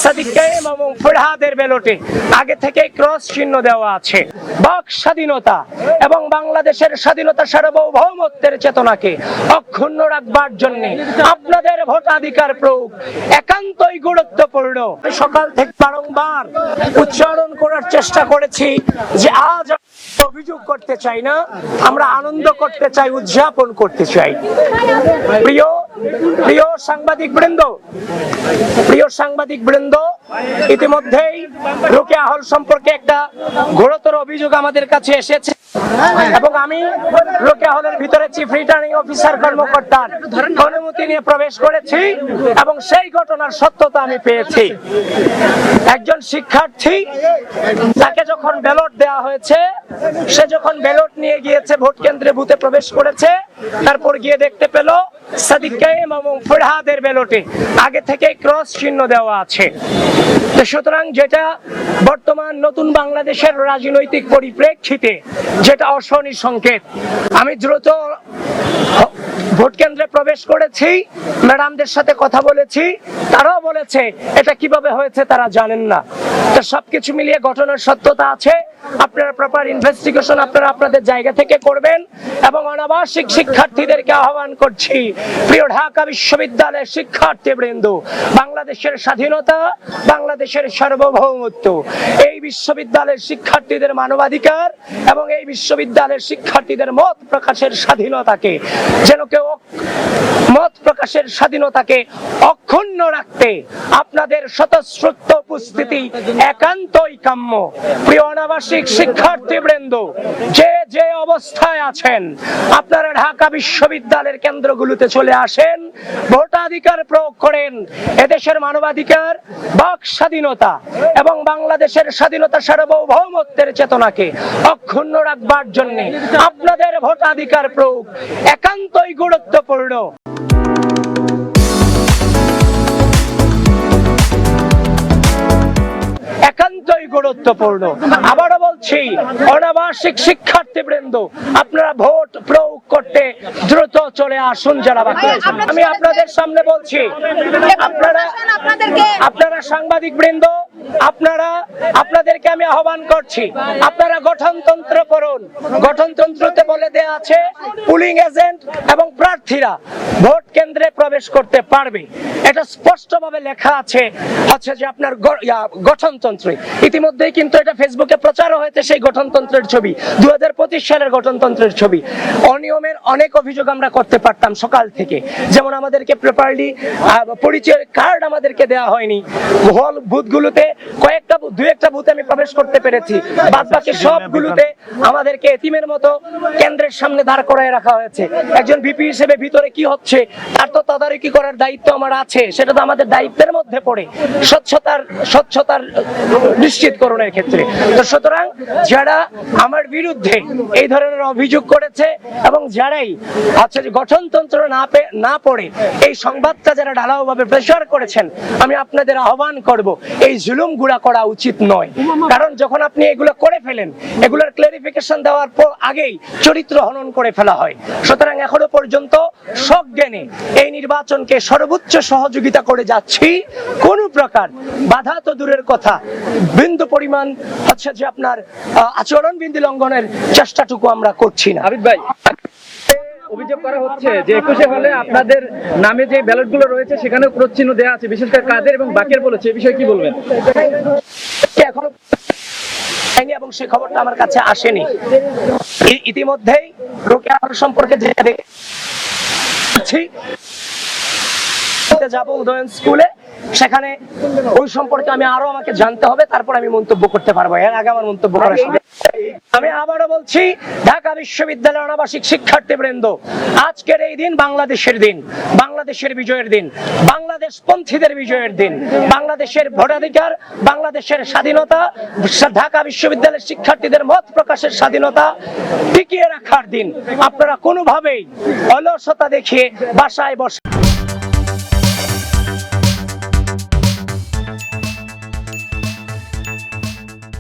সাদিক কায়েম এবং ফরহাদের ব্যালটে আগে থেকে ক্রস চিহ্ন দেওয়া আছে। বাক স্বাধীনতা এবং বাংলাদেশের স্বাধীনতা সার্বভৌমত্বের চেতনাকে অক্ষুণ্ণ রাখবার জন্য আপনাদের ভোটাধিকার প্রয়োগ একান্তই গুরুত্বপূর্ণ। সকাল থেকে বারংবার উচ্চারণ করার চেষ্টা করেছি যে আজ অভিযোগ করতে চাই না, আমরা আনন্দ করতে চাই, উদযাপন করতে চাই। প্রিয় সাংবাদিক বৃন্দ, ইতিমধ্যেই রোকেয়া হল সম্পর্কে একটা ঘোরতর অভিযোগ আমাদের কাছে এসেছে এবং আমি রোকেয়া হলের ভিতরে চিফ রিটার্নিং অফিসার কর্মকর্তার অনুমতি নিয়ে প্রবেশ করেছি এবং সেই ঘটনার সত্যতা আমি পেয়েছি। একজন শিক্ষার্থী, তাকে যখন ব্যালট দেওয়া হয়েছে, সে যখন ব্যালট নিয়ে গিয়েছে ভোট কেন্দ্রে, বুথে প্রবেশ করেছে, তারপর গিয়ে দেখতে পেল সাদিক কায়েম এবং ফরহাদের ব্যালটে আগে থেকে ক্রস চিহ্ন দেওয়া আছে। সুতরাং যেটা বর্তমান নতুন বাংলাদেশের রাজনৈতিক পরিপ্রেক্ষিতে যেটা অশনি সংকেত, আমি দ্রুত ভোট কেন্দ্রে প্রবেশ করেছি, ম্যাডামদের সাথে কথা বলেছি, তারাও বলেছে এটা কিভাবে হয়েছে তারা জানেন না। তো সবকিছু মিলিয়ে ঘটনার সত্যতা আছে, আপনারা প্রপার ইনভেস্টিগেশন আপনারা আপনাদের জায়গা থেকে করবেন এবং অনাবাসিক শিক্ষার্থীদেরকে আহ্বান করছি, প্রিয় ঢাকা বিশ্ববিদ্যালয়ের শিক্ষার্থীবৃন্দ, বাংলাদেশের স্বাধীনতা, বাংলাদেশের সার্বভৌমত্ব, এই বিশ্ববিদ্যালয়ের শিক্ষার্থীদের মানবাধিকার এবং এই বিশ্ববিদ্যালয়ের শিক্ষার্থীদের মত প্রকাশের স্বাধীনতাকে যেন কেউ মত প্রকাশের স্বাধীনতাকে অক্ষুণ্ণ রাখতে আপনাদের স্বতঃস্ফূর্ত উপস্থিতি একান্তই কাম্য। প্রিয় অনাবাসিক শিক্ষার্থীবৃন্দ, যে অবস্থায় আছেন, আপনারা ঢাকা বিশ্ববিদ্যালয়ের কেন্দ্রগুলোতে চলে আসেন, ভোটাধিকার প্রয়োগ করেন। এদেশের মানবাধিকার, বাক স্বাধীনতা এবং বাংলাদেশের স্বাধীনতা সার্বভৌমত্বের চেতনাকে অক্ষুণ্ণ রাখবার জন্য আপনাদের ভোটাধিকার প্রয়োগ একান্তই গুরুত্বপূর্ণ। একান্তই গুরুত্বপূর্ণ। আবারও বলছি, অনাবাসিক শিক্ষার্থীবৃন্দ, আপনারা ভোট প্রয়োগ করতে দ্রুত চলে আসুন যারা বাকি আছেন। আমি আপনাদের সামনে বলছি, আপনারা সাংবাদিক বৃন্দ, আপনাদেরকে আমি আহ্বান করছি, আপনারা গঠনতন্ত্র পড়ুন। গঠনতন্ত্রতে বলে দেয়া আছে পুলিং এজেন্ট এবং প্রার্থীরা ভোট কেন্দ্রে প্রবেশ করতে পারবে। এটা স্পষ্টভাবে লেখা আছে হচ্ছে যে আপনার গঠনতন্ত্রে। ইতিমধ্যেই কিন্তু এটা ফেসবুকে প্রচার হয়েছে, সেই গঠনতন্ত্রের ছবি, 2025 সালের গঠনতন্ত্রের ছবি। অনিয়মের অনেক অভিযোগ আমরা করতে পারতাম সকাল থেকে, যেমন আমাদেরকে প্রপারলি পরিচয় কার্ড আমাদেরকে দেওয়া হয়নি, হল বুথগুলোতে দু একটা বুথে আমি প্রবেশ করতে পেরেছি, বাদ বাকি সবগুলোতে আমাদেরকে এতিমের মতো কেন্দ্রের সামনে দাঁড় করায় রাখা হয়েছে। একজন ভিপি হিসেবে ভিতরে কি হচ্ছে তার তো তদারকি করার দায়িত্ব আমার আছে, সেটা তো আমাদের দায়িত্বের মধ্যে পড়ে, স্বচ্ছতার নিশ্চিতকরণের ক্ষেত্রে। তো সুতরাং যারা আমার বিরুদ্ধে এই ধরনের অভিযোগ করেছে এবং যারাই আচ্ছা যে গঠনতন্ত্র না পড়ে এই সংবাদটা যারা ঢালাওভাবে প্রচার করেছেন, আমি আপনাদের আহ্বান করব, এই জুলুম গুলা করা উচিত নয়। কারণ যখন আপনি এগুলো করে ফেলেন, এগুলোর ক্লারিফিকেশন দেওয়ার পর আগেই চরিত্র হনন করে ফেলা হয়। সুতরাং এখনো পর্যন্ত সজ্ঞানে এই নির্বাচনকে সর্বোচ্চ সহযোগিতা করে যাচ্ছি, কোন প্রকার বাধা তো দূরের কথা, বিন্দু পরিমাণ হচ্ছে যে আপনার আচরণ বিধি লঙ্ঘনের চেষ্টাটুকু আমরা করছি না। আবিদ ভাই, অভিযোগ করা হচ্ছে যে 21 হলে আপনাদের নামে যে ব্যালট গুলো রয়েছে সেখানে ক্রস চিহ্ন দেওয়া আছে, বিশেষ করে কাদের এবং বাকের বলেছে, এই বিষয়ে কি বলবেন? এখনো এবং সে খবরটা আমার কাছে আসেনি। ইতিমধ্যেই রোকেয়া হল সম্পর্কে যে যাব উদয়ন স্কুলে, সেখানে ওই সম্পর্কে আমাকে জানতে হবে, তারপর আমি মন্তব্য করতে পারবো। এর আগে আমার মন্তব্য করা সম্ভব। আমি আবারও বলছি, ঢাকা বিশ্ববিদ্যালয়ের অনাবাসিক শিক্ষার্থীবৃন্দ, আজকের এই দিন বাংলাদেশের দিন, বাংলাদেশের বিজয়ের দিন, বাংলাদেশ পন্থীদের বিজয়ের দিন, বাংলাদেশের ভোটাধিকার, বাংলাদেশের স্বাধীনতা, ঢাকা বিশ্ববিদ্যালয়ের শিক্ষার্থীদের মত প্রকাশের স্বাধীনতা টিকিয়ে রাখার দিন। আপনারা কোনোভাবেই অলসতা দেখিয়ে বাসায় বসে